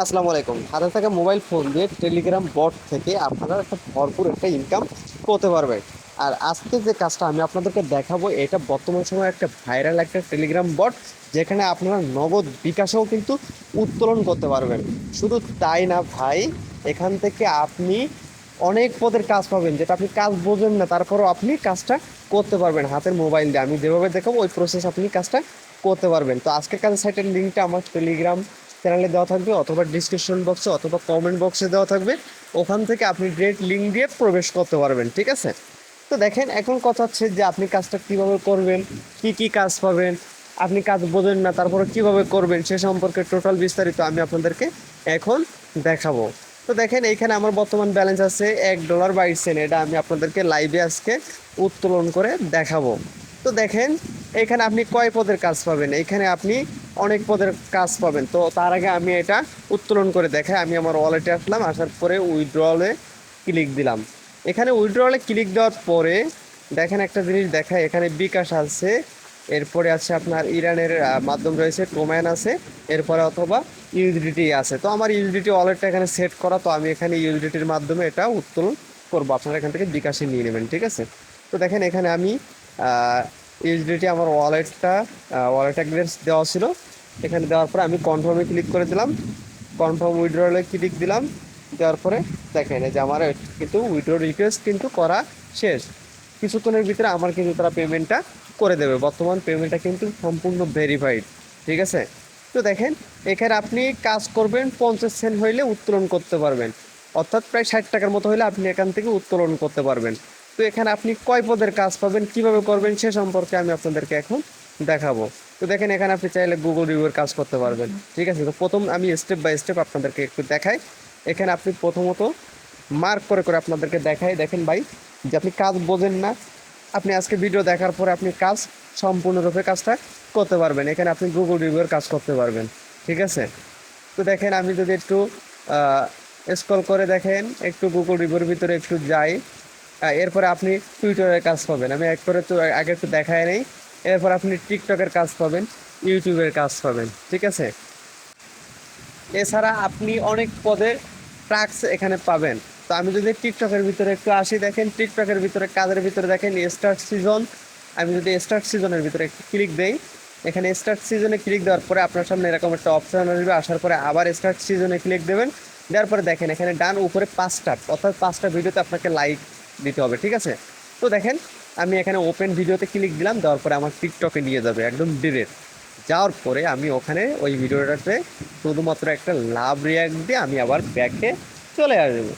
আসসালামু আলাইকুম। হাতে থাকা মোবাইল ফোন দিয়ে টেলিগ্রাম বট থেকে আপনারা একটা ভরপুর একটা ইনকাম করতে পারবেন। আর আজকে যে কাজটা আমি আপনাদেরকে দেখাবো, এটা বর্তমান সময়ে একটা ভাইরাল একটা টেলিগ্রাম বট, যেখানে আপনারা নগদ বিকাশেও কিন্তু উত্তোলন করতে পারবেন। শুধু তাই না ভাই, এখান থেকে আপনি অনেক পদের কাজ পাবেন, যেটা আপনি কাজ বোঝেন না, তারপরও আপনি কাজটা করতে পারবেন হাতের মোবাইল দিয়ে। আমি যেভাবে দেখাবো ওই প্রসেস আপনি কাজটা করতে পারবেন। তো আজকের কাজের সাইটের লিঙ্কটা আমার টেলিগ্রাম চ্যানেলে দেওয়া থাকবে, অথবা ডিসক্রিপশন বক্সে অথবা কমেন্ট বক্সে দেওয়া থাকবে। ওখান থেকে আপনি ডিরেক্ট লিঙ্ক দিয়ে প্রবেশ করতে পারবেন, ঠিক আছে? তো দেখেন, এখন কথা হচ্ছে যে আপনি কাজটা কিভাবে করবেন, কি কি কাজ পাবেন, আপনি কাজ বোঝেন না তারপরে কিভাবে করবেন সে সম্পর্কে টোটাল বিস্তারিত আমি আপনাদেরকে এখন দেখাবো। তো দেখেন, এইখানে আমার বর্তমান ব্যালেন্স আছে $1.22। এটা আমি আপনাদেরকে লাইভে আজকে উত্তোলন করে দেখাবো। তো দেখেন, এখানে আপনি কয় পদের কাজ পাবেন, এখানে আপনি অনেক পদের কাজ পাবেন। তো তার আগে আমি এটা উত্তোলন করে দেখাই। আমি আমার ওয়ালেটে আসলাম, আসার পরে উইথড্রলে ক্লিক দিলাম। এখানে উইথড্রলে ক্লিক দেওয়ার পরে দেখেন একটা জিনিস দেখায়, এখানে বিকাশ আছে, এরপরে আছে আপনার ইরানের মাধ্যম রয়েছে, টোম্যান আছে, এরপরে অথবা ইউএসডিটি আছে। তো আমার ইউএসডিটি ওয়ালেটটা এখানে সেট করা, তো আমি এখানে ইউএসডিটির মাধ্যমে এটা উত্তোলন করবো। আপনারা এখান থেকে বিকাশে নিয়ে নেবেন, ঠিক আছে? তো দেখেন, এখানে আমি ইউএসডিটি আমার ওয়ালেট অ্যাড্রেস দেওয়া ছিল। এখানে দেওয়ার পরে আমি কনফার্মে ক্লিক করে দিলাম, কনফার্ম উইথড্রলে ক্লিক দিলাম। দেওয়ার পরে দেখেন এই যে আমার কিন্তু উইথড্র রিকোয়েস্ট কিন্তু করা শেষ। কিছুক্ষণের ভিতরে আমার কিন্তু তারা পেমেন্টটা করে দেবে। বর্তমান পেমেন্টটা কিন্তু সম্পূর্ণ ভেরিফাইড, ঠিক আছে? তো দেখেন, এখানে আপনি কাজ করবেন 50 সেন্ট হইলে উত্তোলন করতে পারবেন, অর্থাৎ প্রায় 60 টাকার মতো হলে আপনি এখান থেকে উত্তোলন করতে পারবেন। তো এখানে আপনি কয় পদের কাজ পাবেন, কিভাবে করবেন সে সম্পর্কে আমি আপনাদেরকে এখন দেখাবো। তো দেখেন, এখানে আপনি চাইলে গুগল রিভিউর কাজ করতে পারবেন, ঠিক আছে? তো প্রথম আমি স্টেপ বাই স্টেপ আপনাদেরকে একটু দেখাই। এখানে আপনি প্রথমত মার্ক করে করে আপনাদেরকে দেখাই। দেখেন ভাই, যে আপনি কাজ বোঝেন না, আপনি আজকে ভিডিও দেখার পরে আপনি কাজ সম্পূর্ণরূপে কাজটা করতে পারবেন। এখানে আপনি গুগল রিভিউর কাজ করতে পারবেন, ঠিক আছে? তো দেখেন, আমি যদি একটু স্ক্রল করে দেখেন, একটু গুগল রিভিউর ভিতরে একটু যাই, এরপরে আপনি টুইটারের কাজ পাবেন। আমি এক করে তো আগে একটু দেখাই নেই। এরপর আপনি টিকটকের কাজ পাবেন, ইউটিউবের কাজ পাবেন, ঠিক আছে? এছাড়া আপনি অনেক পদের টাস্ক এখানে পাবেন। তো আমি যদি টিকটকের ভিতরে একটু আসি, দেখেন টিকটকের ভিতরে কাজের ভিতরে দেখেন স্টার্ট সিজন। আমি যদি স্টার্ট সিজনের ভিতরে একটু ক্লিক দেই, এখানে স্টার্ট সিজনে ক্লিক দেওয়ার পরে আপনার সামনে এরকম একটা অপশন আসবে। আসার পরে আবার স্টার্ট সিজনে ক্লিক দেবেন। দেওয়ার পরে দেখেন এখানে ডান উপরে 5টা, অর্থাৎ 5টা ভিডিওতে আপনাকে লাইক দিতে হবে, ঠিক আছে? তো দেখেন, আমি এখানে ওপেন ভিডিওতে ক্লিক দিলাম, দেওয়ার পরে আমার টিকটকে নিয়ে যাবে একদম ডিরেক্ট। যাওয়ার পরে আমি ওখানে ওই ভিডিওটাতে শুধুমাত্র একটা লাভ রিয়াক্ট দিয়ে আমি আবার ব্যাকে চলে আসবো।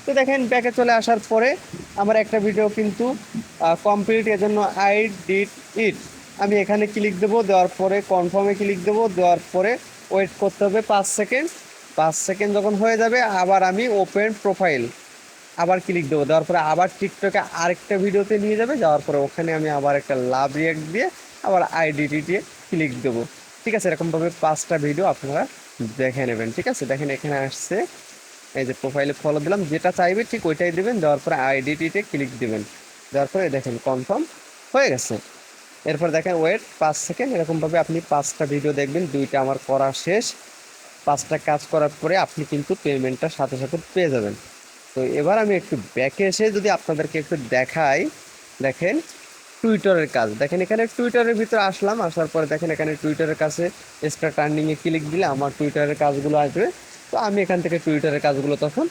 তো দেখেন, ব্যাকে চলে আসার পরে আমার একটা ভিডিও কিন্তু কমপ্লিট, এজন্য আই ডিড ইট। আমি এখানে ক্লিক দেবো, দেওয়ার পরে কনফার্মে ক্লিক দেবো, দেওয়ার পরে ওয়েট করতে হবে 5 সেকেন্ড। 5 সেকেন্ড যখন হয়ে যাবে, আবার আমি ওপেন প্রোফাইল আবার ক্লিক দেবো, দেওয়ার পরে আবার টিকটকে আরেকটা ভিডিওতে নিয়ে যাবে। যাওয়ার পরে ওখানে আমি আবার একটা লাভ রিয়াক্ট দিয়ে আবার আইডিটি দিয়ে ক্লিক দেবো, ঠিক আছে? এরকমভাবে 5টা ভিডিও আপনারা দেখে নেবেন, ঠিক আছে? দেখেন, এখানে আসছে এই যে প্রোফাইলে ফলো দিলাম, যেটা চাইবে ঠিক ওইটাই দেবেন। দেওয়ার পরে আইডিটিতে ক্লিক দেবেন, দেওয়ার পরে দেখেন কনফার্ম হয়ে গেছে। এরপর দেখেন ওয়েট 5 সেকেন্ড। এরকমভাবে আপনি 5টা ভিডিও দেখবেন, 2টা আমার করা শেষ। 5টা কাজ করার পরে আপনি কিন্তু পেমেন্টটা সাথে সাথে পেয়ে যাবেন। তো এবার আমি একটু ব্যাকে এসে যদি আপনাদেরকে একটু দেখাই, দেখেন টুইটারের কাজ। দেখেন, এখানে টুইটারের ভিতরে আসলাম, আসার পরে দেখেন এখানে টুইটারের কাছে স্টার্ট আর্নিংয়ে ক্লিক দিলে আমার টুইটারের কাজগুলো আসবে। তো আমি এখান থেকে টুইটারের কাজগুলো তখন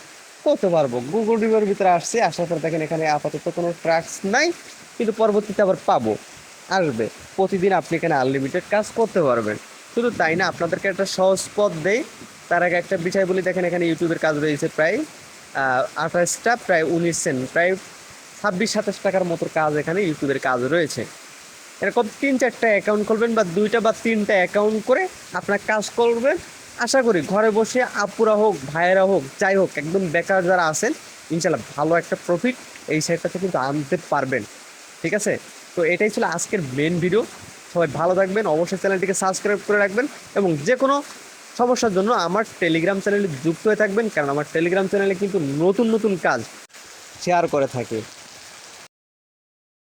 করতে পারবো। গুগল রিভিউর ভিতরে আসছি, আসার পর দেখেন এখানে আপাতত কোনো ট্রাক্স নাই, কিন্তু পরবর্তীতে আবার পাবো, আসবে। প্রতিদিন আপনি এখানে আনলিমিটেড কাজ করতে পারবেন। শুধু তাই না, আপনাদেরকে একটা সহজ পথ দেই। তার আগে একটা বিষয় বলি, দেখেন এখানে ইউটিউবের কাজ রয়েছে প্রায় 28টা, প্রায় 19 সেন্ট, প্রায় 26-27 টাকার মতো কাজ এখানে ইউটিউবের কাজ রয়েছে। এরকম 3-4টা অ্যাকাউন্ট খুলবেন, বা 2টা বা 3টা অ্যাকাউন্ট করে আপনার কাজ করবেন। আশা করি ঘরে বসে আপুরা হোক, ভাইয়েরা হোক, যাই হোক, একদম বেকার যারা আছেন, ইনশাল্লাহ ভালো একটা প্রফিট এই সাইডটাতে কিন্তু আনতে পারবেন, ঠিক আছে? তো এটাই ছিল আজকের মেন ভিডিও। সবাই ভালো থাকবেন, অবশ্যই চ্যানেলটিকে সাবস্ক্রাইব করে রাখবেন, এবং যে কোনো সমস্যার জন্য আমার টেলিগ্রাম চ্যানেলে যুক্ত হয়ে থাকবেন, কারণ আমার টেলিগ্রাম চ্যানেলে কিন্তু নতুন নতুন কাজ শেয়ার করে থাকে।